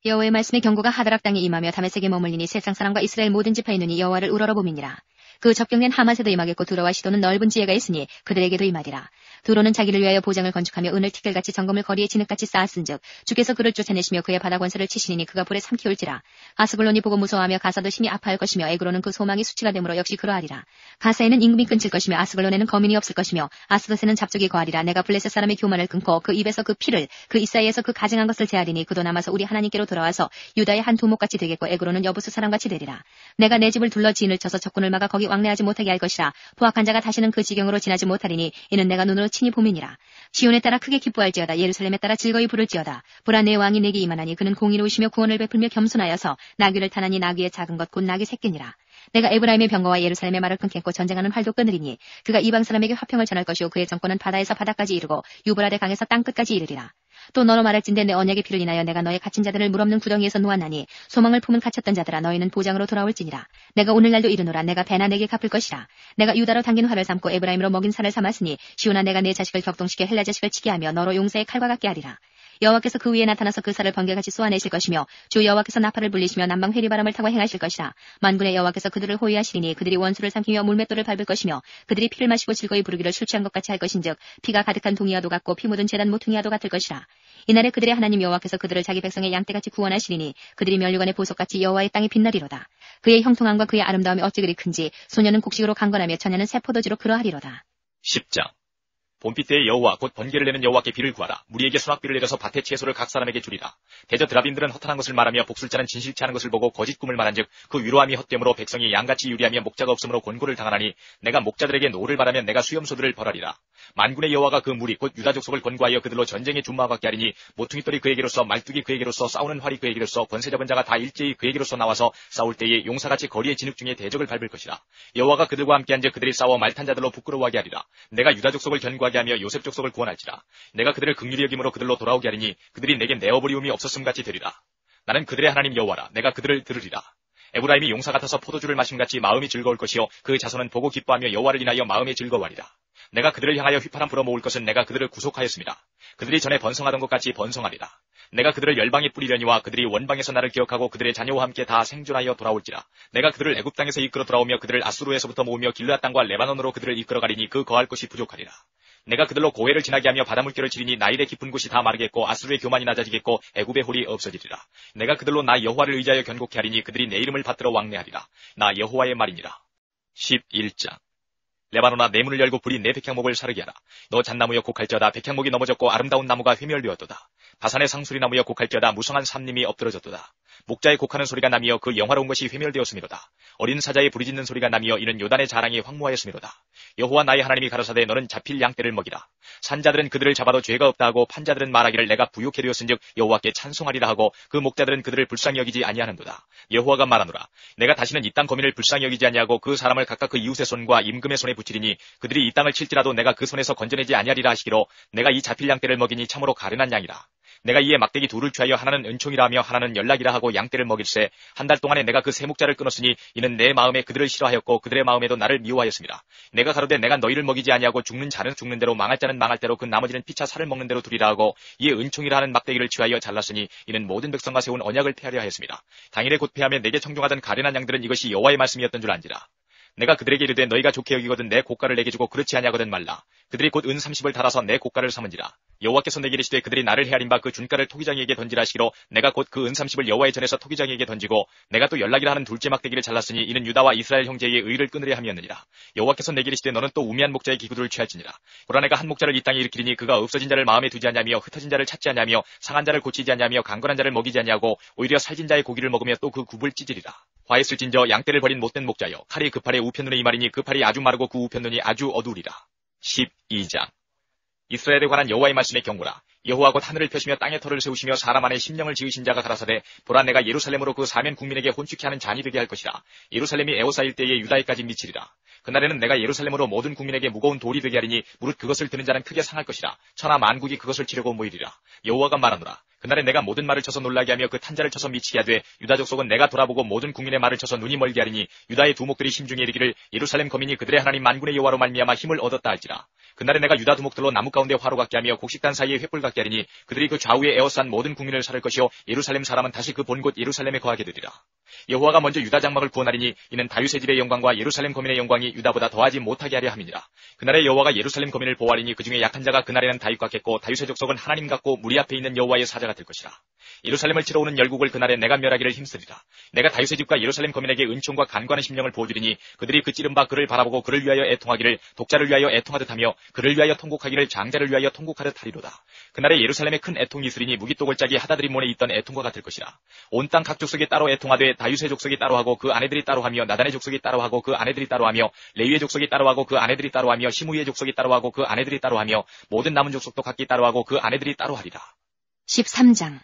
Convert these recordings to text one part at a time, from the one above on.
여호와의 말씀의 경고가 하드락 땅에 임하며 다메섹에 머물리니 세상 사람과 이스라엘 모든 지파의 눈이 여호와를 우러러봄이니라. 그 적경낸 하맛에도 임하겠고 두로와 시도는 넓은 지혜가 있으니 그들에게도 임하리라. 두로는 자기를 위하여 보장을 건축하며 은을 티끌같이 정금을 거리에 진흙같이 쌓았은즉 주께서 그를 쫓아내시며 그의 바다 권세를 치시니 그가 불에 삼키울지라. 아스글론이 보고 무서워하며 가사도 심히 아파할 것이며 에그로는 그 소망이 수치가 되므로 역시 그러하리라. 가사에는 임금이 끊칠 것이며 아스글론에는 거민이 없을 것이며 아스돗에는 잡족이 거하리라. 내가 블레셋 사람의 교만을 끊고 그 입에서 그 피를 그 이사이에서 그 가증한 것을 제하리니 그도 남아서 우리 하나님께로 돌아와서 유다의 한 두목같이 되겠고 에그로는 여부수 사람같이 되리라. 내가 내 집을 둘러 지인을 쳐서 적군을 막아 거기 왕래하지 못하게 할 것이라. 포악한 자가 다시는 그 지경으로 지나지 못하리니 이는 내가 눈으로 친히 봄이니라. 시온에 따라 크게 기뻐할지어다. 예루살렘에 따라 즐거이 부를지어다. 보라 내 왕이 내게 임하나니 그는 공의로우시며 구원을 베풀며 겸손하여서 나귀를 타나니 나귀의 작은 것 곧 나귀 새끼니라. 내가 에브라임의 병거와 예루살렘의 말을 끊겠고 전쟁하는 활도 끊으리니 그가 이방 사람에게 화평을 전할 것이요 그의 정권은 바다에서 바다까지 이르고 유브라데 강에서 땅끝까지 이르리라. 또 너로 말할진대 내 언약의 피를 인하여 내가 너의 갇힌 자들을 물없는 구덩이에서 놓았나니 소망을 품은 갇혔던 자들아 너희는 보장으로 돌아올지니라. 내가 오늘날도 이르노라. 내가 배나 내게 갚을 것이라. 내가 유다로 당긴 활을 삼고 에브라임으로 먹인 살을 삼았으니 시온아 내가 내 자식을 격동시켜 헬라 자식을 치게 하며 너로 용사의 칼과 같게 하리라. 여호와께서 그 위에 나타나서 그 살을 번개같이 쏘아내실 것이며 주 여호와께서 나팔을 불리시며 남방 회리바람을 타고 행하실 것이라. 만군의 여호와께서 그들을 호위하시리니 그들이 원수를 삼키며 물맷돌을 밟을 것이며 그들이 피를 마시고 즐거이 부르기를 술 취한 것 같이 할 것인즉 피가 가득한 동이와도 같고 피 묻은 제단 모퉁이와도 같을 것이라. 이날에 그들의 하나님 여호와께서 그들을 자기 백성의 양떼같이 구원하시리니 그들이 멸류관의 보석같이 여호와의 땅에 빛나리로다. 그의 형통함과 그의 아름다움이 어찌 그리 큰지 소년은 곡식으로 강건하며 처녀는 새 포도주로 그러하리로다. 10장. 봄비 때에 여호와 곧 번개를 내는 여호와께 비를 구하라. 무리에게 수확비를 내려서 밭의 채소를 각 사람에게 주리라. 대저 드라빈들은 허탄한 것을 말하며 복술자는 진실치 않은 것을 보고 거짓 꿈을 말한즉 그 위로함이 헛되므로 백성이 양같이 유리하며 목자가 없으므로 곤고를 당하나니 내가 목자들에게 노를 바라면 내가 수염소들을 벌하리라. 만군의 여호와가 그 무리 곧 유다 족속을 권고하여 그들로 전쟁에 준마하게 하리니 모퉁이돌이 그에게로서 말뚝이 그에게로서 싸우는 활이 그에게로서 권세 잡은 자가 다 일제히 그에게로서 나와서 싸울 때에 용사같이 거리의 진흙 중에 대적을 밟을 것이라. 여호와가 그들과 함께한즉 그들이 싸워 말탄 자들로 부끄러워하게 하리라. 내가 유다 족속을 견고하게 하며 요셉 족속을 구원할지라. 내가 그들을 긍휼히 여김으로 그들로 돌아오게 하리니 그들이 내게 내어버리움이 없었음 같이 되리라. 나는 그들의 하나님 여호와라. 내가 그들을 들으리라. 에브라임이 용사 같아서 포도주를 마심같이 마음이 즐거울 것이요 그 자손은 보고 기뻐하며 여호와를 인하여 마음에 즐거워하리라. 내가 그들을 향하여 휘파람 불어 모을 것은 내가 그들을 구속하였습니다. 그들이 전에 번성하던 것 같이 번성하리라. 내가 그들을 열방에 뿌리려니와 그들이 원방에서 나를 기억하고 그들의 자녀와 함께 다 생존하여 돌아올지라. 내가 그들을 애굽 땅에서 이끌어 돌아오며 그들을 아수르에서부터 모으며 길르앗 땅과 레바논으로 그들을 이끌어 가리니 그 거할 곳이 부족하리라. 내가 그들로 고해를 지나게 하며 바닷물결을 치리니 나일의 깊은 곳이 다 마르겠고 아수르의 교만이 낮아지겠고 애굽의 홀이 없어지리라. 내가 그들로 나 여호와를 의지하여 견고케 하리니 그들이 내 이름을 받들어 왕래하리라. 나 여호와의 말이니라. 11장. 레바논아 내 문을 열고 불이 내 백향목을 사르게 하라. 너 잣나무여 곡할지어다. 백향목이 넘어졌고 아름다운 나무가 회멸되었도다. 바산의 상수리 나무여 곡할지어다. 무성한 삼림이 엎드러졌도다. 목자의 곡하는 소리가 나며 그 영화로운 것이 회멸되었음이로다. 어린 사자의 부르짖는 소리가 나며 이는 요단의 자랑이 황무하였음이로다. 여호와 나의 하나님이 가라사대 너는 잡힐 양떼를 먹이라. 산자들은 그들을 잡아도 죄가 없다 하고 판자들은 말하기를 내가 부욕해 되었은즉 여호와께 찬송하리라 하고 그 목자들은 그들을 불쌍히 여기지 아니하는도다. 여호와가 말하노라. 내가 다시는 이 땅 거민을 불쌍히 여기지 아니하고 그 사람을 각각 그 이웃의 손과 임금의 손에 붙이리니 그들이 이 땅을 칠지라도 내가 그 손에서 건져내지 아니하리라 하시기로 내가 이 잡힐 양떼를 먹이니 참으로 가련한 양이라. 내가 이에 막대기 둘을 취하여 하나는 은총이라 하며 하나는 연락이라 하고 양떼를 먹일세. 한 달 동안에 내가 그 세 목자를 끊었으니 이는 내 마음에 그들을 싫어하였고 그들의 마음에도 나를 미워하였습니다. 내가 가로되 내가 너희를 먹이지 아니하고 죽는 자는 죽는 대로 망할 자는 망할 대로 그 나머지는 피차 살을 먹는 대로 두리라 하고 이에 은총이라 하는 막대기를 취하여 잘랐으니 이는 모든 백성과 세운 언약을 폐하려 하였습니다. 당일에 곧 폐하며 내게 청종하던 가련한 양들은 이것이 여호와의 말씀이었던 줄 안지라. 내가 그들에게 이르되 너희가 좋게 여기거든 내 고가를 내게 주고 그렇지 아니하거든 말라. 그들이 곧 은 30을 달아서 내 고가를 삼은지라. 여호와께서 내게 이르시되 그들이 나를 헤아린 바 그 준가를 토기장이에게 던지라 하시기로 내가 곧 그 은 30을 여호와의 전에서 토기장이에게 던지고 내가 또 연락이라 하는 둘째 막대기를 잘랐으니 이는 유다와 이스라엘 형제의 의를 끊으려 함이었느니라. 여호와께서 내게 이르시되 너는 또 우매한 목자의 기구들을 취할지니라. 보라 내가 한 목자를 이 땅에 일으키리니 그가 없어진 자를 마음에 두지 아니하며 흩어진 자를 찾지 아니하며 상한 자를 고치지 아니하며 강건한 자를 먹이지 아니하고 오히려 살진 자의 고기를 먹으며 또 그 굽을 찢으리라. 화했을진저 양떼를 버린 못된 목자여 칼이 그 팔의 우편눈에 이 말이니 그 팔이 아주 마르고 그 우편눈이 아주 어두우리라. 12장. 이스라엘에 관한 여호와의 말씀의 경고라. 여호와 곧 하늘을 펴시며 땅에 터를 세우시며 사람 안에 심령을 지으신 자가 가라사대 보라 내가 예루살렘으로 그 사면 국민에게 혼축케 하는 잔이 되게 할 것이라. 예루살렘이 에호사일 때에 유다에까지 미치리라. 그날에는 내가 예루살렘으로 모든 국민에게 무거운 돌이 되게 하리니 무릇 그것을 드는 자는 크게 상할 것이라. 천하 만국이 그것을 치려고 모이리라. 여호와가 말하노라. 그날에 내가 모든 말을 쳐서 놀라게 하며 그 탄자를 쳐서 미치게 하되 유다 족속은 내가 돌아보고 모든 국민의 말을 쳐서 눈이 멀게 하리니 유다의 두목들이 심중에 이르기를 예루살렘 거민이 그들의 하나님 만군의 여호와로 말미암아 힘을 얻었다 할지라. 그날에 내가 유다 두목들로 나무 가운데 화로 같게 하며 곡식단 사이에 횃불 같게 하리니 그들이 그 좌우에 에워싼 모든 국민을 살을 것이요 예루살렘 사람은 다시 그 본 곳 예루살렘에 거하게 되리라. 여호와가 먼저 유다 장막을 구원하리니 이는 다윗의 집의 영광과 예루살렘 거민의 영광이 유다보다 더하지 못하게 하려 함이니라. 그날에 여호와가 예루살렘 거민을 보호하리니 그중에 약한 자가 그날에는 다윗 같겠고 다윗의 족속은 하나님 같고 무리 앞에 있는 여호와의 사자가 될 것이라. 예루살렘을 치러 오는 열국을 그날에 내가 멸하기를 힘쓰리라. 내가 다윗의 집과 예루살렘 거민에게 은총과 간과하는 심령을 부어주리니 그들이 그 찌른 바 그를 바라보고 그를 위하여 애통하기를 독자를 위하여 애통하듯 하며 그를 위하여 통곡하기를 장자를 위하여 통곡하듯 하리로다. 그날에 예루살렘에 큰 애통이 있으리니 무기또골짜기 하다드림몬에 있던 애통과 같을 것이라. 온 땅 각 족속이 따로 애통하되 다윗의 족속이 따로 하고 그 아내들이 따로 하며 나단의 족속이 따로 하고 그 아내들이 따로 하며 레위의 족속이 따로 하고 그 아내들이 따로 하며 시므이의 족속이 따로 하고 그 아내들이 따로 하며 모든 남은 족속도 각기 따로 하고 그 아내들이 따로 하리라. 13장.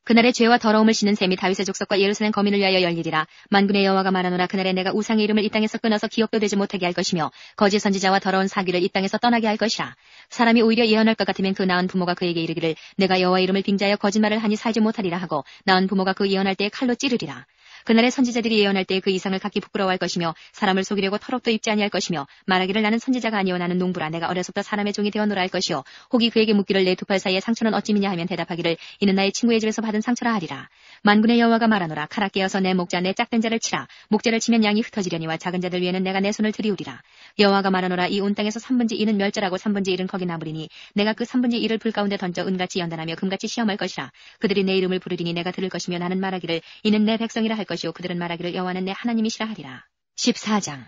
그날에 죄와 더러움을 씻는 셈이 다윗의 족속과 예루살렘 거민을 위하여 열리리라. 만군의 여호와가 말하노라. 그날에 내가 우상의 이름을 이 땅에서 끊어서 기억도 되지 못하게 할 것이며 거짓 선지자와 더러운 사귀를 이 땅에서 떠나게 할 것이라. 사람이 오히려 예언할 것 같으면 그 낳은 부모가 그에게 이르기를 내가 여호와 이름을 빙자하여 거짓말을 하니 살지 못하리라 하고 낳은 부모가 그 예언할 때에 칼로 찌르리라. 그날에 선지자들이 예언할 때에 그 이상을 각기 부끄러워할 것이며 사람을 속이려고 털업도 입지 아니할 것이며 말하기를 나는 선지자가 아니오 나는 농부라 내가 어려서부터 사람의 종이 되었노라 할 것이요 혹이 그에게 묻기를 내 두 팔 사이의 상처는 어찌미냐 하면 대답하기를 이는 나의 친구의 집에서 받은 상처라 하리라. 만군의 여호와가 말하노라. 칼아 깨어서 내 목자 내 짝된 자를 치라. 목자를 치면 양이 흩어지려니와 작은 자들 위에는 내가 내 손을 들이우리라. 여호와가 말하노라. 이 온 땅에서 3분의 2는 멸절하고 3분의 1은 거기 남으리니 내가 그 3분의 1을 불 가운데 던져 은같이 연단하며 금같이 시험할 것이라. 그들이 내 이름을 부르리니 내가 들을 것이며 나는 말하기를 이는 내 백성이라 할 것이요 그들은 말하기를 여호와는 내 하나님이시라 하리라. 14장.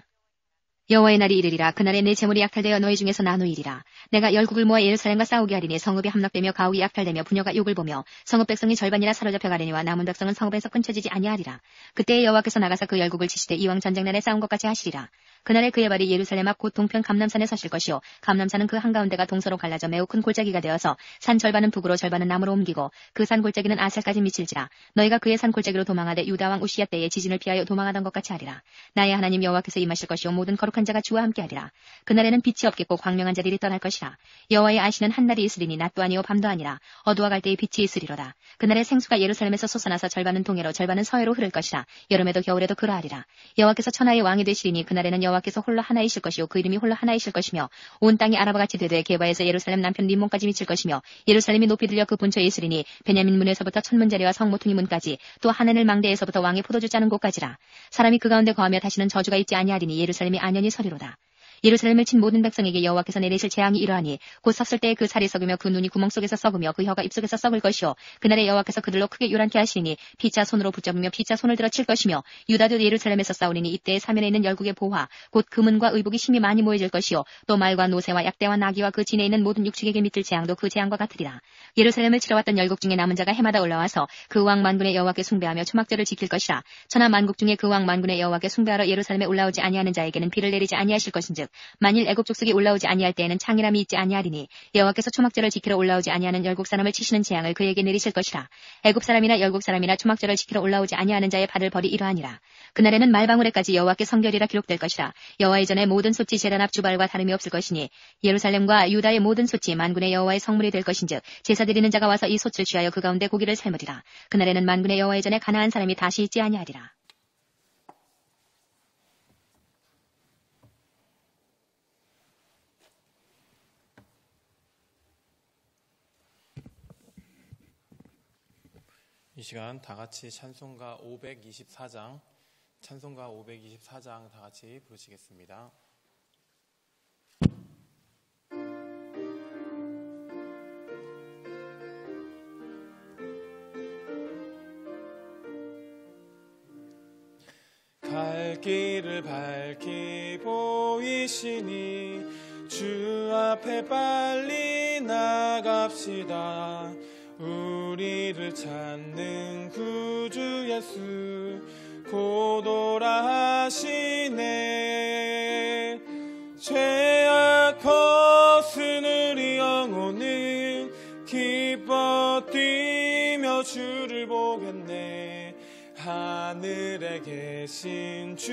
여호와의 날이 이르리라. 그날에 내 재물이 약탈되어 너희 중에서 나누이리라. 내가 열국을 모아 예루살렘과 싸우게 하리니 성읍이 함락되며 가옥이 약탈되며 부녀가 욕을 보며 성읍 백성이 절반이라 사로잡혀 가려니와 남은 백성은 성읍에서 끊쳐지지 아니하리라. 그때에 여호와께서 나가사 그 열국을 치시되 이왕 전쟁날에 싸운 것 같이 하시리라. 그날에 그의 발이 예루살렘 앞 곧 동편 감람산에 서실 것이요 감람산은 그 한가운데가 동서로 갈라져 매우 큰 골짜기가 되어서 산 절반은 북으로 절반은 남으로 옮기고 그 산 골짜기는 아셀까지 미칠지라. 너희가 그의 산 골짜기로 도망하되 유다 왕 우시야 때에 지진을 피하여 도망하던 것 같이 하리라. 나의 하나님 여호와께서 임하실 것이요 모든 거룩한 자가 주와 함께 하리라. 그날에는 빛이 없겠고 광명한 자들이 떠날 것이라. 여호와의 아시는 한 날이 있으리니 낮도 아니요 밤도 아니라 어두워 갈 때에 빛이 있으리로다. 그날에 생수가 예루살렘에서 솟아나서 절반은 동해로 절반은 서해로 흐를 것이라. 여름에도 겨울에도 그러하리라. 여호와께서 천하의 왕이 되시리니 그날에는 여호와께서 홀로 하나이실 것이요 그 이름이 홀로 하나이실 것이며 온 땅이 아라바같이 되되 게바에서 예루살렘 남편 림몬까지 미칠 것이며 예루살렘이 높이 들려 그 본처에 있으리니 베냐민 문에서부터 천문자리와 성모퉁이 문까지 또 하나늘 망대에서부터 왕의 포도주 짜는 곳까지라. 사람이 그 가운데 거하며 다시는 저주가 있지 아니하리니 예루살렘이 안연히 서리로다. 예루살렘을 친 모든 백성에게 여호와께서 내리실 재앙이 이러하니 곧 섰을 때에 그 살이 썩으며 그 눈이 구멍 속에서 썩으며 그 혀가 입속에서 썩을 것이요 그날에 여호와께서 그들로 크게 요란케 하시니 피차 손으로 붙잡으며 피차 손을 들어 칠 것이며 유다도 예루살렘에서 싸우리니 이때에 사면에 있는 열국의 보화 곧 금은과 의복이 심히 많이 모여질 것이요 또 말과 노새와 약대와 나귀와 그 진에 있는 모든 육축에게 밑을 재앙도 그 재앙과 같으리라. 예루살렘을 치러 왔던 열국 중에 남은 자가 해마다 올라와서 그 왕 만군의 여호와께 숭배하며 초막절을 지킬 것이라. 천하 만국 중에 그 왕 만군의 여호와께 숭배하러 예루살렘에 올라오지 아니하는 자에게는 비를 내리지 아니하실 것인즉 만일 애굽 족속이 올라오지 아니할 때에는 창이람이 있지 아니하리니 여호와께서 초막절을 지키러 올라오지 아니하는 열국 사람을 치시는 재앙을 그에게 내리실 것이라. 애굽 사람이나 열국 사람이나 초막절을 지키러 올라오지 아니하는 자의 발을 벌이 이러하니라. 그날에는 말방울에까지 여호와께 성결이라 기록될 것이라. 여호와의 전에 모든 솥이 제단 앞 주발과 다름이 없을 것이니 예루살렘과 유다의 모든 솥이 만군의 여호와의 성물이 될 것인즉 제사 드리는 자가 와서 이 솥을 취하여 그 가운데 고기를 삶으리라. 그날에는 만군의 여호와의 전에 가나안 사람이 다시 있지 아니하리라. 이 시간 다 같이 찬송가 524장 다 같이 부르시겠습니다. 갈 길을 밝히 보이시니 주 앞에 빨리 나갑시다. 우리를 찾는 구주 예수 곧 오라 하시네. 죄악 벗은 우리 영혼은 기뻐 뛰며 주를 보겠네. 하늘에 계신 주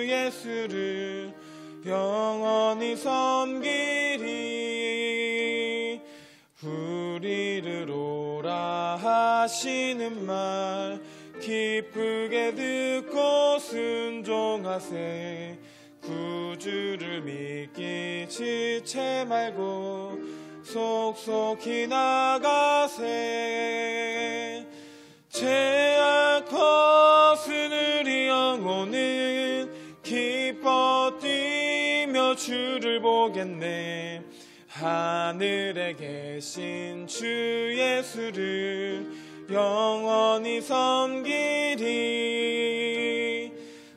예수를 영원히 섬기리. 우리를 오라 하시는 말 기쁘게 듣고 순종하세. 구주를 믿기 지체 말고 속속히 나가세. 죄악 벗은 우리 영혼은 기뻐 뛰며 주를 보겠네. 하늘에 계신 주 예수를 영원히 섬기리.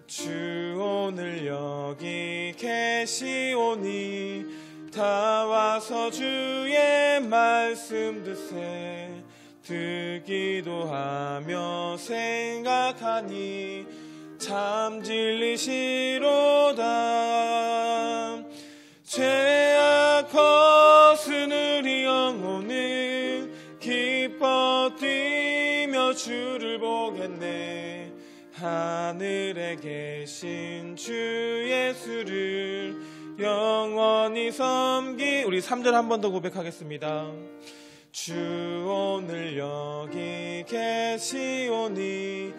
주 오늘 여기 계시오니 다 와서 주의 말씀 듣세. 듣기도 하며 생각하니 참 진리시로다. 죄악 벗은 우리 영혼은 기뻐 뛰며 주를 보겠네. 하늘에 계신 주 예수를 영원히 섬기. 우리 3절 한 번 더 고백하겠습니다. 주 오늘 여기 계시오니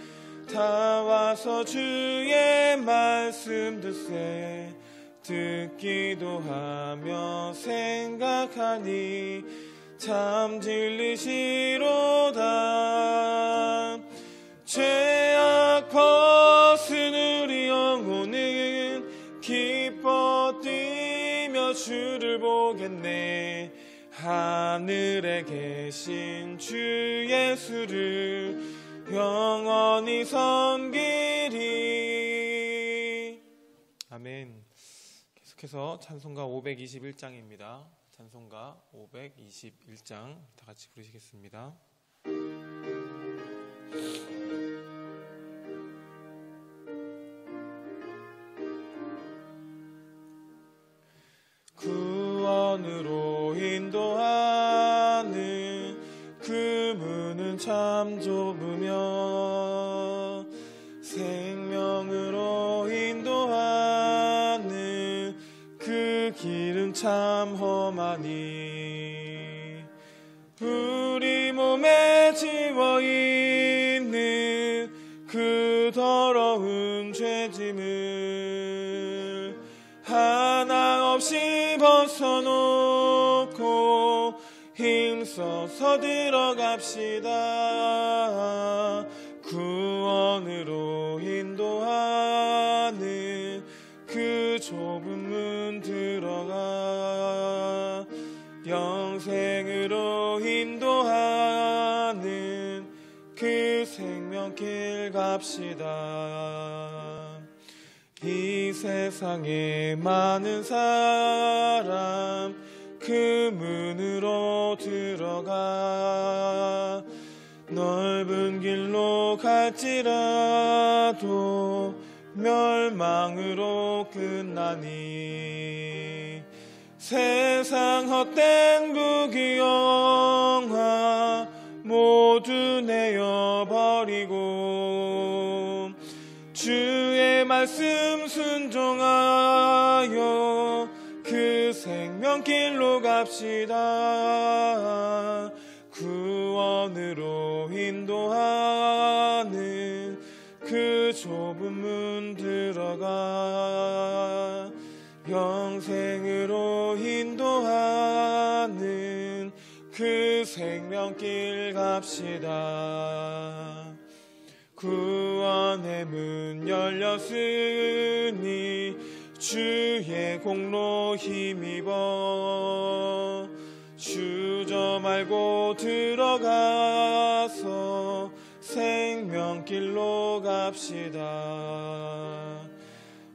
다 와서 주의 말씀 듣세. 듣기도 하며 생각하니 참 진리시로다. 죄악 벗은 우리 영혼은 기뻐 뛰며 주를 보겠네. 하늘에 계신 주 예수를 영원히 섬기리. 아멘. 계속해서 찬송가 521장입니다. 찬송가 521장 다 같이 부르시겠습니다. 구원으로 인도하는 그 문은 참 좁으며 생명으로 인도하는 그 길은 참 험하니 우리 몸에 지워있는 그 더러운 죄짐을 하나 없이 벗어놓고 힘써서 들어갑시다. 구원으로 인도하는 그 좁은 문 들어가 영생으로 인도하는 그 생명길 갑시다. 이 세상에 많은 사람 그 문으로 들어가 넓은 길로 갈지라도 멸망으로 끝나니 세상 헛된 부귀영화 모두 내어버리고 주의 말씀 순종하여 그 생명길로 갑시다. 구원으로 인도하는 그 좁은 문 들어가 영생으로 인도하는 그 생명길 갑시다. 구원의 문 열렸으니 주의 공로 힘입어 주저 말고 들어가서 생명길로 갑시다.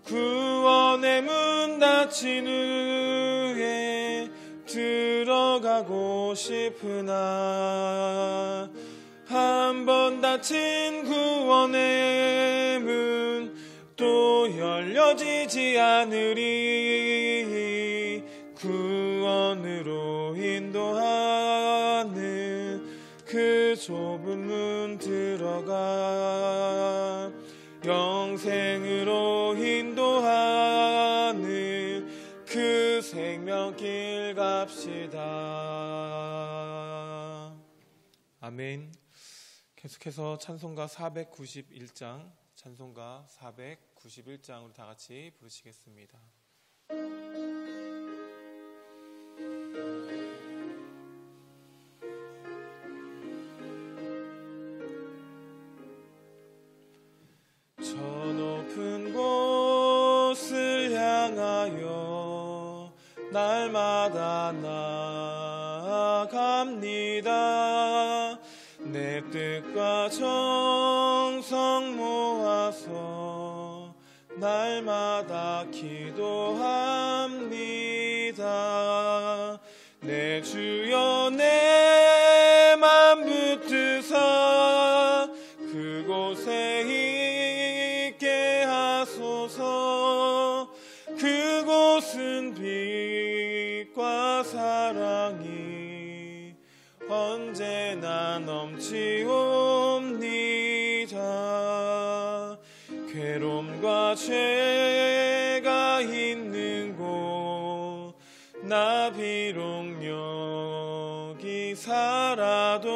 구원의 문 닫힌 후에 들어가고 싶으나 한 번 닫힌 구원의 문 또 열려지지 않으리. 구원으로 인도하는 그 좁은 문 들어가 영생으로 인도하는 그 생명길 갑시다. 아멘. 계속해서 찬송가 491장, 찬송가 491장으로 다 같이 부르시겠습니다. 저 높은 곳을 향하여 날마다 나아갑니다. 내 뜻과 정성 모아서 날마다 기도합니다. 내 주여 내 맘 붙드사 그곳에 있게 하소서. 그곳은 빛과 사랑이 언제나 넘치옵니다. 괴로움과 죄가 있는 곳 나 비록 여기 살아도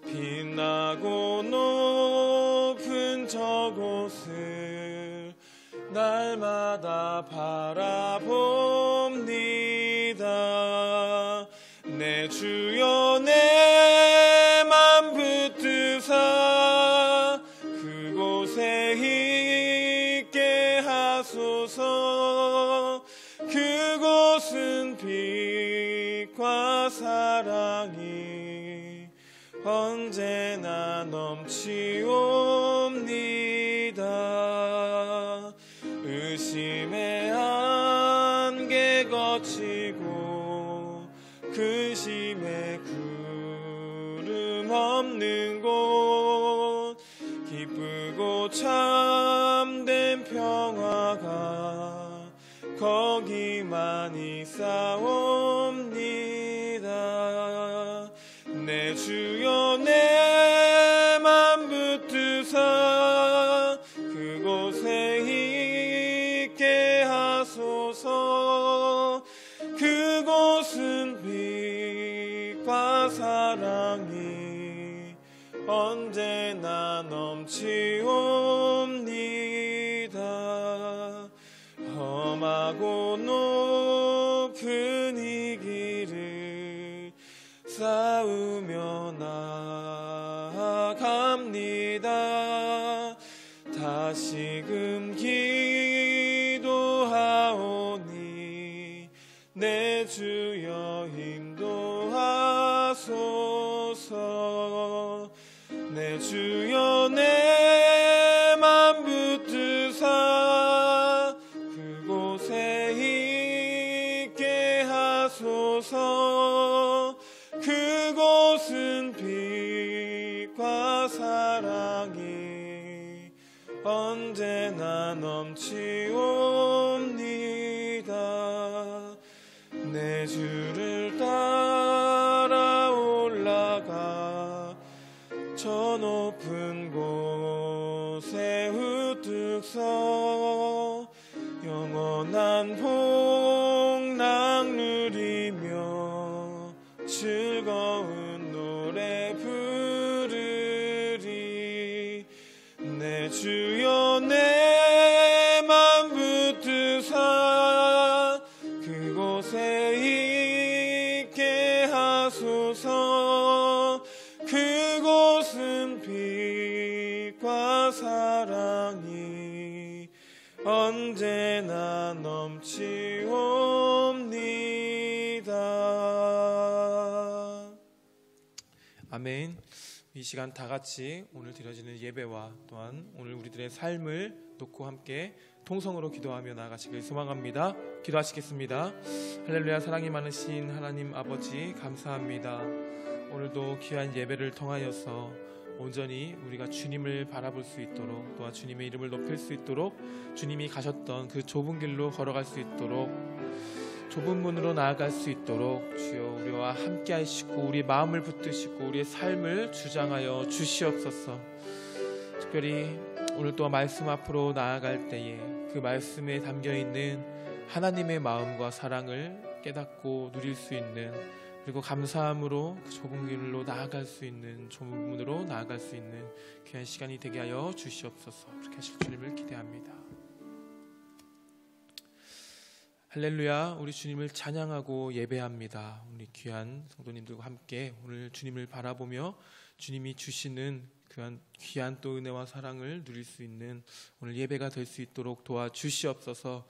빛나고 높은 저곳을 날마다 바라봅니다. 내 주여 내 맘 붙드사 그곳에 있게 하소서. 그곳은 빛과 사랑이 언제나 넘치옵니다. 의심의 안개 거치고 근심의 구름 없는 곳 기쁘고 참된 평화가 거기만 있사옵니다. 내 주여 내 맘 붙드사 그곳에 있게 하소서. 그곳은 빛과 사랑이 언제나 넘치옵니다. 험하고 높은 이 길을 싸우며 나아갑니다. 다시금 기도하오니 내 주여 인도하소서. 내 주여 내 맘 붙드사 그곳에 있게 하소서. 그곳은 빛과 사랑이 언제나 넘치옵니다. 내 주를 따라 올라가 저 높은 곳에 우뚝 서 영원한 복락 누리며 즐거운 노래 부르리. 내 주여 내 맘 붙드사 그곳에 있게 하소서. 그곳은 빛과 사랑이 언제나 넘치옵니다. 아멘. 이 시간 다 같이 오늘 드려지는 예배와 또한 오늘 우리들의 삶을 놓고 함께 통성으로 기도하며 나아가시길 소망합니다. 기도하시겠습니다. 할렐루야. 사랑이 많으신 하나님 아버지 감사합니다. 오늘도 귀한 예배를 통하여서 온전히 우리가 주님을 바라볼 수 있도록 또한 주님의 이름을 높일 수 있도록 주님이 가셨던 그 좁은 길로 걸어갈 수 있도록 좁은 문으로 나아갈 수 있도록 주여 우리와 함께 하시고 우리의 마음을 붙드시고 우리의 삶을 주장하여 주시옵소서. 특별히 오늘 또 말씀 앞으로 나아갈 때에 그 말씀에 담겨있는 하나님의 마음과 사랑을 깨닫고 누릴 수 있는 그리고 감사함으로 그 좁은 길로 나아갈 수 있는, 좁은 문으로 나아갈 수 있는 귀한 시간이 되게 하여 주시옵소서. 그렇게 하실 주님을 기대합니다. 할렐루야. 우리 주님을 찬양하고 예배합니다. 우리 귀한 성도님들과 함께 오늘 주님을 바라보며 주님이 주시는 그한 귀한 또 은혜와 사랑을 누릴 수 있는 오늘 예배가 될 수 있도록 도와주시옵소서.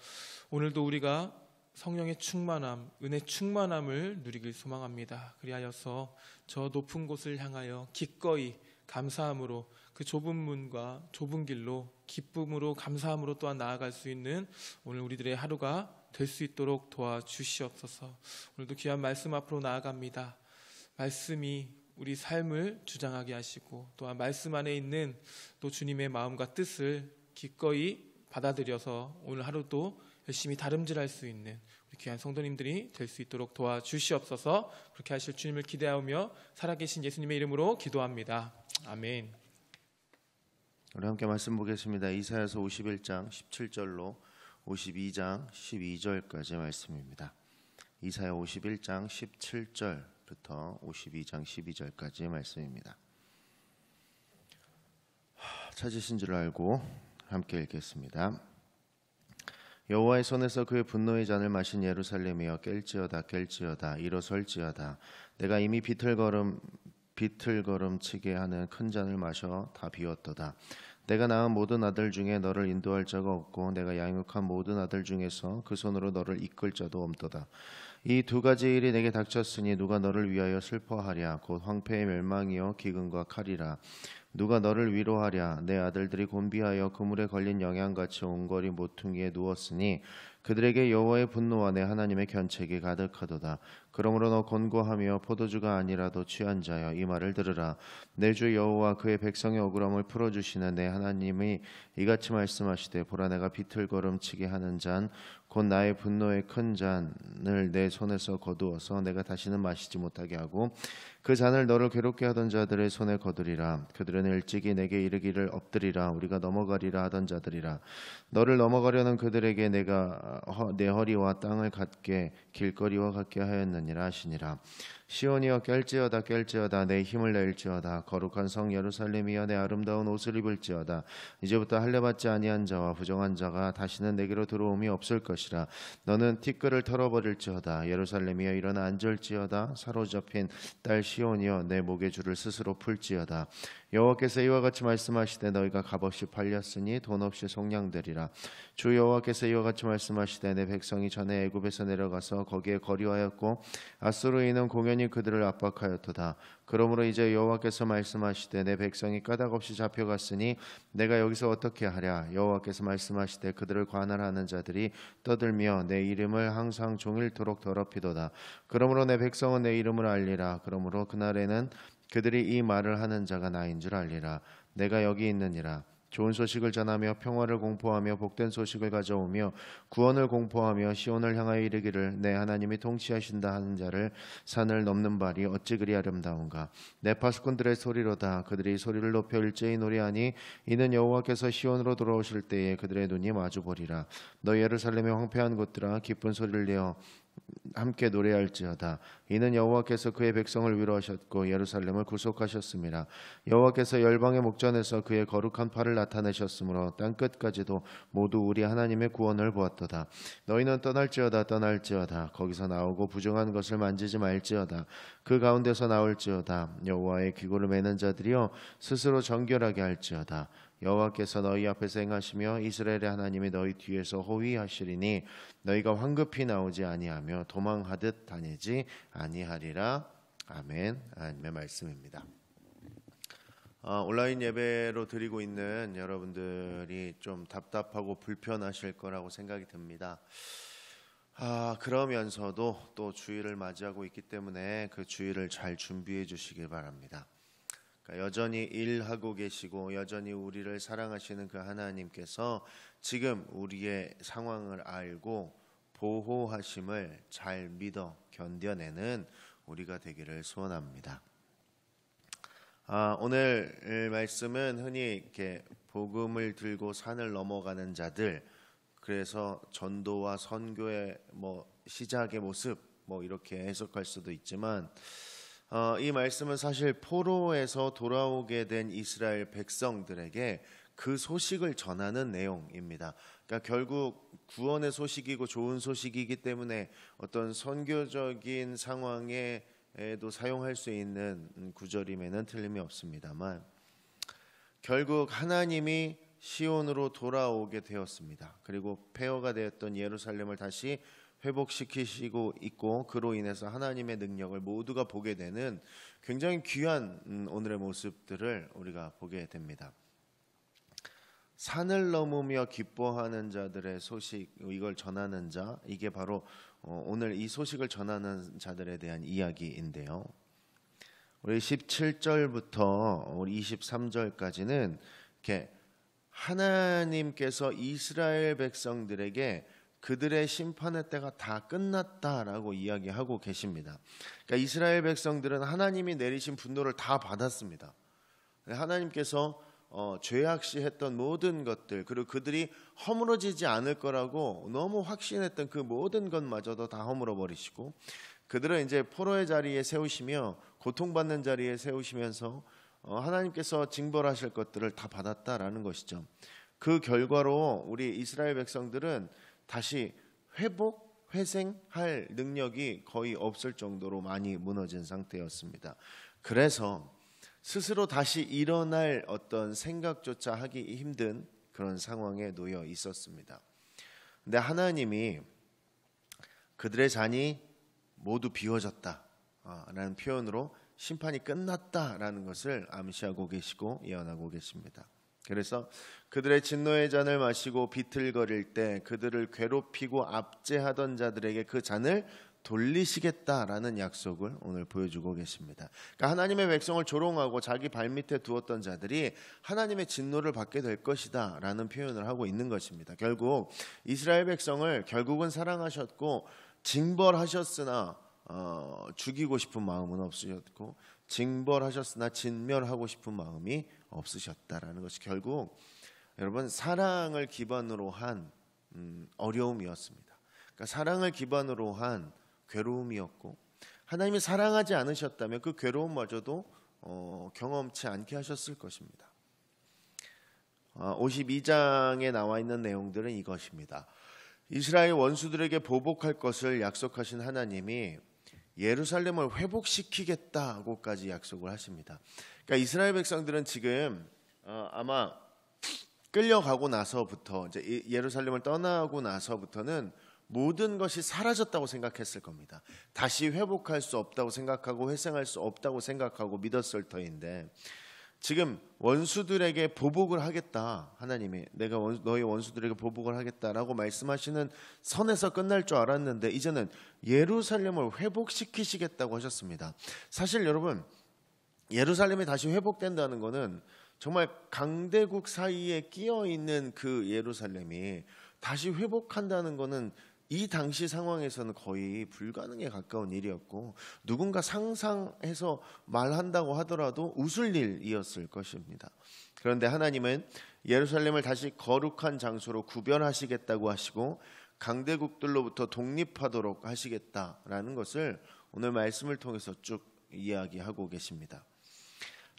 오늘도 우리가 성령의 충만함, 은혜 충만함을 누리길 소망합니다. 그리하여서 저 높은 곳을 향하여 기꺼이 감사함으로 그 좁은 문과 좁은 길로 기쁨으로 감사함으로 또한 나아갈 수 있는 오늘 우리들의 하루가 될 수 있도록 도와주시옵소서. 오늘도 귀한 말씀 앞으로 나아갑니다. 말씀이 우리 삶을 주장하게 하시고 또한 말씀 안에 있는 또 주님의 마음과 뜻을 기꺼이 받아들여서 오늘 하루도 열심히 다름질할 수 있는 우리 귀한 성도님들이 될 수 있도록 도와주시옵소서. 그렇게 하실 주님을 기대하며 살아계신 예수님의 이름으로 기도합니다. 아멘. 우리 함께 말씀 보겠습니다. 이사야서 51장 17절로 52장 12절까지 말씀입니다. 이사야 51장 17절부터 52장 12절까지 말씀입니다. 찾으신 줄 알고 함께 읽겠습니다. 여호와의 손에서 그의 분노의 잔을 마신 예루살렘이여 깰지어다 깰지어다 일어설지어다. 내가 이미 비틀거름치게 하는 큰 잔을 마셔 다 비웠도다. 내가 낳은 모든 아들 중에 너를 인도할 자가 없고 내가 양육한 모든 아들 중에서 그 손으로 너를 이끌 자도 없도다. 이 두 가지 일이 내게 닥쳤으니 누가 너를 위하여 슬퍼하랴. 곧 황폐의 멸망이요 기근과 칼이라. 누가 너를 위로하랴. 내 아들들이 곤비하여 그물에 걸린 영양같이 온거리 모퉁이에 누웠으니 그들에게 여호와의 분노와 내 하나님의 견책이 가득하도다. 그러므로 너 곤고하며 포도주가 아니라도 취한 자여 이 말을 들으라. 내 주 여호와 그의 백성의 억울함을 풀어주시는 내 하나님이 이같이 말씀하시되 보라 내가 비틀거름치게 하는 잔 곧 나의 분노의 큰 잔을 내 손에서 거두어서 내가 다시는 마시지 못하게 하고 그 잔을 너를 괴롭게 하던 자들의 손에 거두리라. 그들은 일찍이 내게 이르기를 엎드리라 우리가 넘어가리라 하던 자들이라. 너를 넘어가려는 그들에게 내가 내 허리와 땅을 같게 길거리와 같게 하였느니라 하시니라. 시온이여 깰지어다 깰지어다 내 힘을 내일지어다. 거룩한 성 예루살렘이여 내 아름다운 옷을 입을지어다. 이제부터 할례받지 아니한 자와 부정한 자가 다시는 내게로 들어옴이 없을 것이라. 너는 티끌을 털어버릴지어다. 예루살렘이여 일어나 앉을지어다. 사로잡힌 딸 시온이여 내 목의 줄을 스스로 풀지어다. 여호와께서 이와 같이 말씀하시되 너희가 값없이 팔렸으니 돈 없이 속량되리라. 주 여호와께서 이와 같이 말씀하시되 내 백성이 전에 애굽에서 내려가서 거기에 거류하였고 아수르인은 공연히 그들을 압박하였도다. 그러므로 이제 여호와께서 말씀하시되 내 백성이 까닭없이 잡혀갔으니 내가 여기서 어떻게 하랴. 여호와께서 말씀하시되 그들을 관할하는 자들이 떠들며 내 이름을 항상 종일토록 더럽히도다. 그러므로 내 백성은 내 이름을 알리라. 그러므로 그날에는 그들이 이 말을 하는 자가 나인 줄 알리라. 내가 여기 있느니라. 좋은 소식을 전하며 평화를 공포하며 복된 소식을 가져오며 구원을 공포하며 시온을 향하여 이르기를 내 하나님이 통치하신다 하는 자를 산을 넘는 발이 어찌 그리 아름다운가. 내 파수꾼들의 소리로다. 그들이 소리를 높여 일제히 노래하니 이는 여호와께서 시온으로 돌아오실 때에 그들의 눈이 마주보리라. 너 예루살렘의 황폐한 곳들아 기쁜 소리를 내어 함께 노래할지어다. 이는 여호와께서 그의 백성을 위로하셨고 예루살렘을 구속하셨습니다. 여호와께서 열방의 목전에서 그의 거룩한 팔을 나타내셨으므로 땅끝까지도 모두 우리 하나님의 구원을 보았도다. 너희는 떠날지어다 떠날지어다. 거기서 나오고 부정한 것을 만지지 말지어다. 그 가운데서 나올지어다. 여호와의 기고를 매는 자들이여 스스로 정결하게 할지어다. 여호와께서 너희 앞에서 행하시며 이스라엘의 하나님이 너희 뒤에서 호위하시리니 너희가 황급히 나오지 아니하며 도망하듯 다니지 아니하리라. 아멘. 하나님의 말씀입니다. 온라인 예배로 드리고 있는 여러분들이 좀 답답하고 불편하실 거라고 생각이 듭니다. 그러면서도 또 주일을 맞이하고 있기 때문에 그 주일을 잘 준비해 주시길 바랍니다. 여전히 일하고 계시고 여전히 우리를 사랑하시는 그 하나님께서 지금 우리의 상황을 알고 보호하심을 잘 믿어 견뎌내는 우리가 되기를 소원합니다. 오늘 말씀은 흔히 이렇게 복음을 들고 산을 넘어가는 자들, 그래서 전도와 선교의 시작의 모습 뭐 이렇게 해석할 수도 있지만 이 말씀은 사실 포로에서 돌아오게 된 이스라엘 백성들에게 그 소식을 전하는 내용입니다. 그러니까 결국 구원의 소식이고 좋은 소식이기 때문에 어떤 선교적인 상황에도 사용할 수 있는 구절임에는 틀림이 없습니다만 결국 하나님이 시온으로 돌아오게 되었습니다. 그리고 폐허가 되었던 예루살렘을 다시 회복시키시고 있고 그로 인해서 하나님의 능력을 모두가 보게 되는 굉장히 귀한 오늘의 모습들을 우리가 보게 됩니다. 산을 넘으며 기뻐하는 자들의 소식, 이걸 전하는 자, 이게 바로 오늘 이 소식을 전하는 자들에 대한 이야기인데요. 우리 17절부터 우리 23절까지는 이렇게 하나님께서 이스라엘 백성들에게 그들의 심판의 때가 다 끝났다라고 이야기하고 계십니다. 그러니까 이스라엘 백성들은 하나님이 내리신 분노를 다 받았습니다. 하나님께서 죄악시했던 모든 것들 그리고 그들이 허물어지지 않을 거라고 너무 확신했던 그 모든 것마저도 다 허물어 버리시고 그들은 이제 포로의 자리에 세우시며 고통받는 자리에 세우시면서 하나님께서 징벌하실 것들을 다 받았다라는 것이죠. 그 결과로 우리 이스라엘 백성들은 다시 회생할 능력이 거의 없을 정도로 많이 무너진 상태였습니다. 그래서 스스로 다시 일어날 어떤 생각조차 하기 힘든 그런 상황에 놓여 있었습니다. 근데 하나님이 그들의 잔이 모두 비워졌다라는 표현으로 심판이 끝났다라는 것을 암시하고 계시고 예언하고 계십니다. 그래서 그들의 진노의 잔을 마시고 비틀거릴 때 그들을 괴롭히고 압제하던 자들에게 그 잔을 돌리시겠다라는 약속을 오늘 보여주고 계십니다. 그러니까 하나님의 백성을 조롱하고 자기 발밑에 두었던 자들이 하나님의 진노를 받게 될 것이다 라는 표현을 하고 있는 것입니다. 결국 이스라엘 백성을 결국은 사랑하셨고 징벌하셨으나 죽이고 싶은 마음은 없으셨고 징벌하셨으나 진멸하고 싶은 마음이 없으셨다라는 것이 결국 여러분 사랑을 기반으로 한 어려움이었습니다. 그러니까 사랑을 기반으로 한 괴로움이었고 하나님이 사랑하지 않으셨다면 그 괴로움마저도 경험치 않게 하셨을 것입니다. 52장에 나와 있는 내용들은 이것입니다. 이스라엘 원수들에게 보복할 것을 약속하신 하나님이 예루살렘을 회복시키겠다고까지 약속을 하십니다. 그러니까 이스라엘 백성들은 지금 아마 끌려가고 나서부터 이제 예루살렘을 떠나고 나서부터는 모든 것이 사라졌다고 생각했을 겁니다. 다시 회복할 수 없다고 생각하고 회생할 수 없다고 생각하고 믿었을 터인데 지금 원수들에게 보복을 하겠다. 하나님이 내가 너희 원수들에게 보복을 하겠다라고 말씀하시는 선에서 끝날 줄 알았는데 이제는 예루살렘을 회복시키시겠다고 하셨습니다. 사실 여러분 예루살렘이 다시 회복된다는 것은 정말 강대국 사이에 끼어 있는 그 예루살렘이 다시 회복한다는 것은 이 당시 상황에서는 거의 불가능에 가까운 일이었고 누군가 상상해서 말한다고 하더라도 웃을 일이었을 것입니다. 그런데 하나님은 예루살렘을 다시 거룩한 장소로 구별하시겠다고 하시고 강대국들로부터 독립하도록 하시겠다라는 것을 오늘 말씀을 통해서 쭉 이야기하고 계십니다.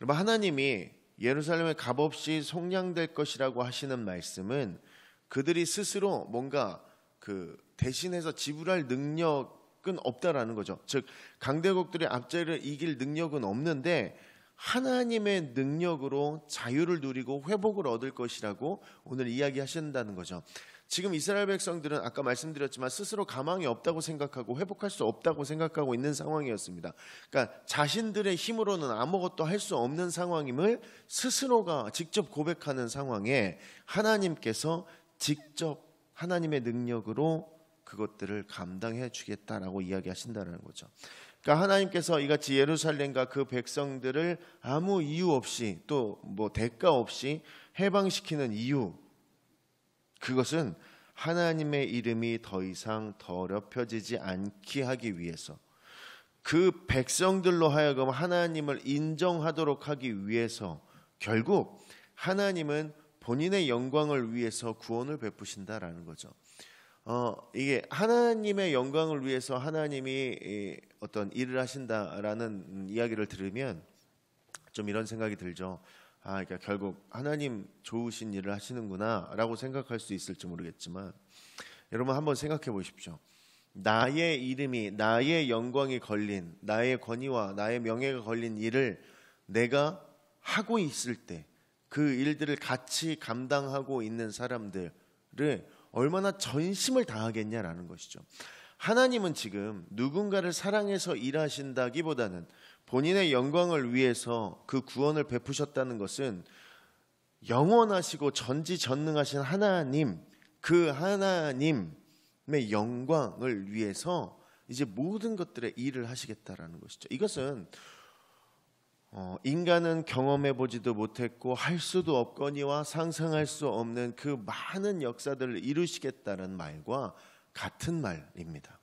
여러분 하나님이 예루살렘에 값없이 속량될 것이라고 하시는 말씀은 그들이 스스로 뭔가 대신해서 지불할 능력은 없다라는 거죠. 즉 강대국들의 압제를 이길 능력은 없는데 하나님의 능력으로 자유를 누리고 회복을 얻을 것이라고 오늘 이야기하신다는 거죠. 지금 이스라엘 백성들은 아까 말씀드렸지만 스스로 가망이 없다고 생각하고 회복할 수 없다고 생각하고 있는 상황이었습니다. 그러니까 자신들의 힘으로는 아무것도 할 수 없는 상황임을 스스로가 직접 고백하는 상황에 하나님께서 직접 하나님의 능력으로 그것들을 감당해 주겠다라고 이야기하신다는 거죠. 그러니까 하나님께서 이같이 예루살렘과 그 백성들을 아무 이유 없이 또 뭐 대가 없이 해방시키는 이유, 그것은 하나님의 이름이 더 이상 더럽혀지지 않게 하기 위해서, 그 백성들로 하여금 하나님을 인정하도록 하기 위해서 결국 하나님은 본인의 영광을 위해서 구원을 베푸신다라는 거죠. 이게 하나님의 영광을 위해서 하나님이 어떤 일을 하신다라는 이야기를 들으면 좀 이런 생각이 들죠. 그러니까 결국 하나님 좋으신 일을 하시는구나라고 생각할 수 있을지 모르겠지만, 여러분 한번 생각해 보십시오. 나의 이름이, 나의 영광이 걸린, 나의 권위와 나의 명예가 걸린 일을 내가 하고 있을 때 그 일들을 같이 감당하고 있는 사람들을 얼마나 전심을 다하겠냐라는 것이죠. 하나님은 지금 누군가를 사랑해서 일하신다기보다는 본인의 영광을 위해서 그 구원을 베푸셨다는 것은 영원하시고 전지전능하신 하나님, 그 하나님의 영광을 위해서 이제 모든 것들의 일을 하시겠다라는 것이죠. 이것은 인간은 경험해 보지도 못했고 할 수도 없거니와 상상할 수 없는 그 많은 역사들을 이루시겠다는 말과 같은 말입니다.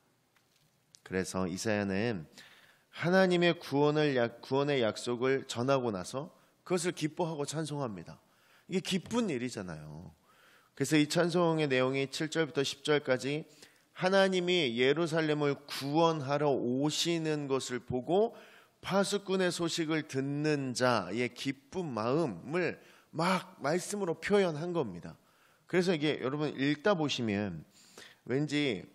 그래서 이사야는 하나님의 구원의 약속을 전하고 나서 그것을 기뻐하고 찬송합니다. 이게 기쁜 일이잖아요. 그래서 이 찬송의 내용이 7절부터 10절까지 하나님이 예루살렘을 구원하러 오시는 것을 보고 파수꾼의 소식을 듣는 자의 기쁜 마음을 막 말씀으로 표현한 겁니다. 그래서 이게 여러분 읽다 보시면 왠지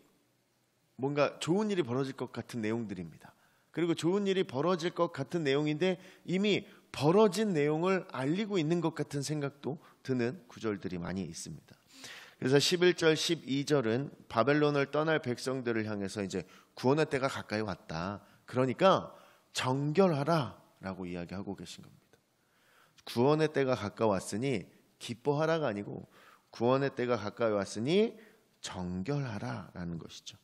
뭔가 좋은 일이 벌어질 것 같은 내용들입니다. 그리고 좋은 일이 벌어질 것 같은 내용인데 이미 벌어진 내용을 알리고 있는 것 같은 생각도 드는 구절들이 많이 있습니다. 그래서 11절, 12절은 바벨론을 떠날 백성들을 향해서 이제 구원의 때가 가까이 왔다. 그러니까 정결하라 라고 이야기하고 계신 겁니다. 구원의 때가 가까웠으니 기뻐하라가 아니고 구원의 때가 가까이 왔으니 정결하라 라는 것이죠.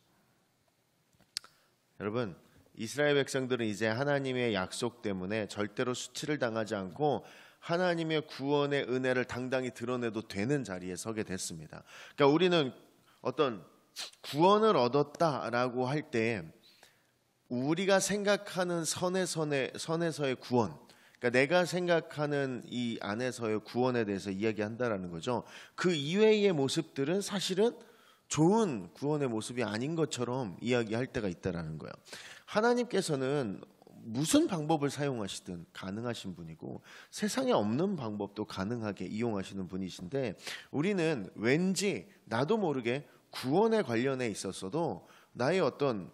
여러분, 이스라엘 백성들은 이제 하나님의 약속 때문에 절대로 수치를 당하지 않고 하나님의 구원의 은혜를 당당히 드러내도 되는 자리에 서게 됐습니다. 그러니까 우리는 어떤 구원을 얻었다라고 할 때 우리가 생각하는 선에서의 구원, 그러니까 내가 생각하는 이 안에서의 구원에 대해서 이야기한다라는 거죠. 그 이외의 모습들은 사실은 좋은 구원의 모습이 아닌 것처럼 이야기할 때가 있다라는 거예요. 하나님께서는 무슨 방법을 사용하시든 가능하신 분이고 세상에 없는 방법도 가능하게 이용하시는 분이신데 우리는 왠지 나도 모르게 구원에 관련해 있어서도 나의 어떤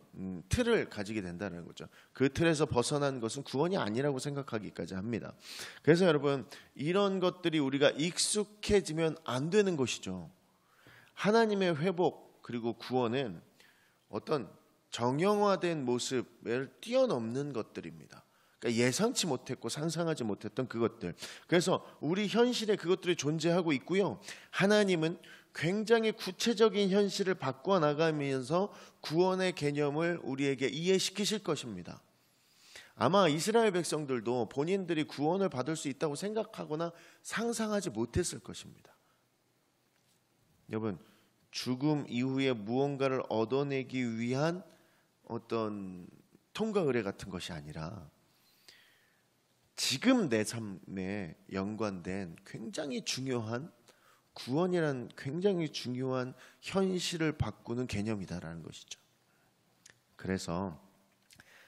틀을 가지게 된다는 거죠. 그 틀에서 벗어난 것은 구원이 아니라고 생각하기까지 합니다. 그래서 여러분 이런 것들이 우리가 익숙해지면 안 되는 것이죠. 하나님의 회복 그리고 구원은 어떤 정형화된 모습을 뛰어넘는 것들입니다. 그러니까 예상치 못했고 상상하지 못했던 그것들. 그래서 우리 현실에 그것들이 존재하고 있고요. 하나님은 굉장히 구체적인 현실을 바꿔나가면서 구원의 개념을 우리에게 이해시키실 것입니다. 아마 이스라엘 백성들도 본인들이 구원을 받을 수 있다고 생각하거나 상상하지 못했을 것입니다. 여러분, 죽음 이후에 무언가를 얻어내기 위한 어떤 통과 의례 같은 것이 아니라 지금 내 삶에 연관된 굉장히 중요한 구원이란 굉장히 중요한 현실을 바꾸는 개념이다라는 것이죠. 그래서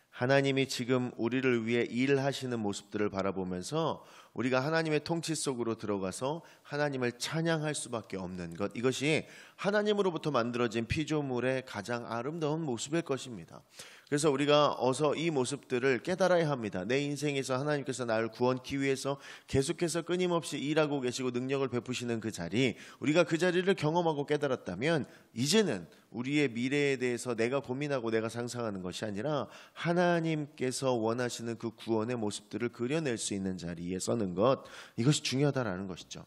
하나님이 지금 우리를 위해 일하시는 모습들을 바라보면서 우리가 하나님의 통치 속으로 들어가서 하나님을 찬양할 수밖에 없는 것, 이것이 하나님으로부터 만들어진 피조물의 가장 아름다운 모습일 것입니다. 그래서 우리가 어서 이 모습들을 깨달아야 합니다. 내 인생에서 하나님께서 나를 구원하기 위해서 계속해서 끊임없이 일하고 계시고 능력을 베푸시는 그 자리, 우리가 그 자리를 경험하고 깨달았다면 이제는 우리의 미래에 대해서 내가 고민하고 내가 상상하는 것이 아니라 하나님께서 원하시는 그 구원의 모습들을 그려낼 수 있는 자리에 서는 것, 이것이 중요하다라는 것이죠.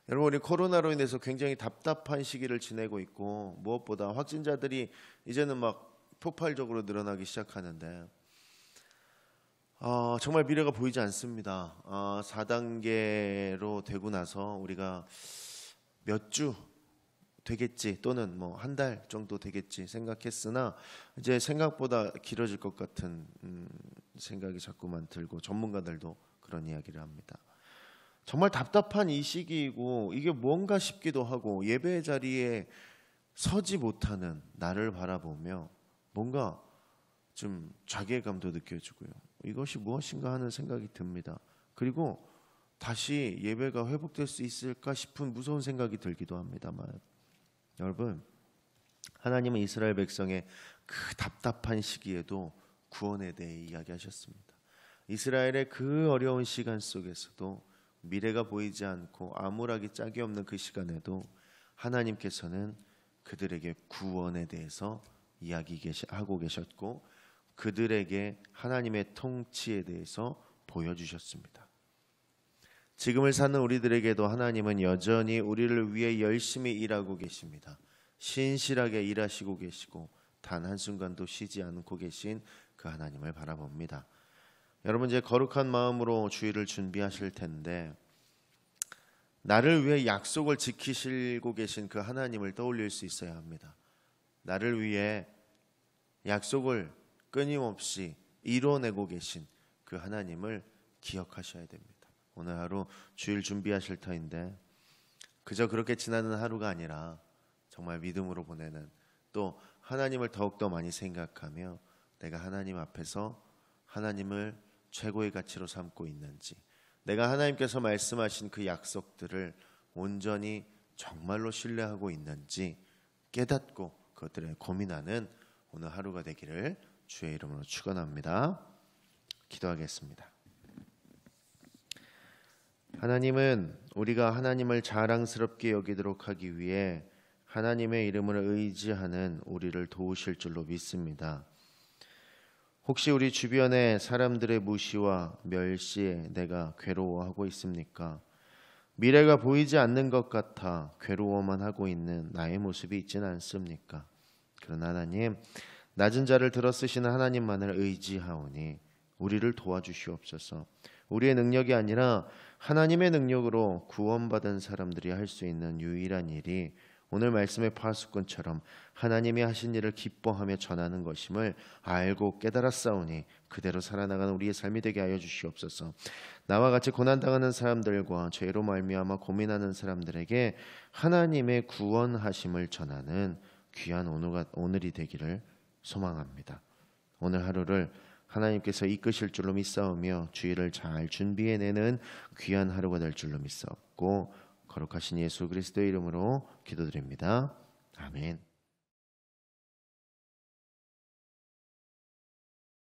여러분, 우리 코로나로 인해서 굉장히 답답한 시기를 지내고 있고 무엇보다 확진자들이 이제는 막 폭발적으로 늘어나기 시작하는데 정말 미래가 보이지 않습니다. 4단계로 되고 나서 우리가 몇 주 되겠지 또는 뭐 한 달 정도 되겠지 생각했으나 이제 생각보다 길어질 것 같은 생각이 자꾸만 들고 전문가들도 그런 이야기를 합니다. 정말 답답한 이 시기이고 이게 뭔가 싶기도 하고 예배 자리에 서지 못하는 나를 바라보며 뭔가 좀 자괴감도 느껴지고요. 이것이 무엇인가 하는 생각이 듭니다. 그리고 다시 예배가 회복될 수 있을까 싶은 무서운 생각이 들기도 합니다만, 여러분, 하나님은 이스라엘 백성의 그 답답한 시기에도 구원에 대해 이야기하셨습니다. 이스라엘의 그 어려운 시간 속에서도, 미래가 보이지 않고 암울하기 짝이 없는 그 시간에도 하나님께서는 그들에게 구원에 대해서 이야기하고 계셨고, 그들에게 하나님의 통치에 대해서 보여주셨습니다. 지금을 사는 우리들에게도 하나님은 여전히 우리를 위해 열심히 일하고 계십니다. 신실하게 일하시고 계시고 단 한순간도 쉬지 않고 계신 그 하나님을 바라봅니다. 여러분, 이제 거룩한 마음으로 주일을 준비하실 텐데, 나를 위해 약속을 지키시고 계신 그 하나님을 떠올릴 수 있어야 합니다. 나를 위해 약속을 끊임없이 이뤄내고 계신 그 하나님을 기억하셔야 됩니다. 오늘 하루 주일 준비하실 터인데, 그저 그렇게 지나는 하루가 아니라 정말 믿음으로 보내는, 또 하나님을 더욱더 많이 생각하며 내가 하나님 앞에서 하나님을 최고의 가치로 삼고 있는지, 내가 하나님께서 말씀하신 그 약속들을 온전히 정말로 신뢰하고 있는지 깨닫고 그것들에 고민하는 오늘 하루가 되기를 주의 이름으로 축원합니다. 기도하겠습니다. 하나님은 우리가 하나님을 자랑스럽게 여기도록 하기 위해 하나님의 이름을 의지하는 우리를 도우실 줄로 믿습니다. 혹시 우리 주변의 사람들의 무시와 멸시에 내가 괴로워하고 있습니까? 미래가 보이지 않는 것 같아 괴로워만 하고 있는 나의 모습이 있지는 않습니까? 그러나 하나님, 낮은 자를 들어 쓰시는 하나님만을 의지하오니 우리를 도와주시옵소서. 우리의 능력이 아니라 하나님의 능력으로 구원받은 사람들이 할 수 있는 유일한 일이 오늘 말씀의 파수꾼처럼 하나님이 하신 일을 기뻐하며 전하는 것임을 알고 깨달았사오니 그대로 살아나가는 우리의 삶이 되게 하여 주시옵소서. 나와 같이 고난당하는 사람들과 죄로 말미암아 고민하는 사람들에게 하나님의 구원하심을 전하는 귀한 오늘이 되기를 소망합니다. 오늘 하루를 하나님께서 이끄실 줄로 믿사오며 주일을 잘 준비해내는 귀한 하루가 될 줄로 믿사옵고, 거룩하신 예수 그리스도의 이름으로 기도드립니다. 아멘.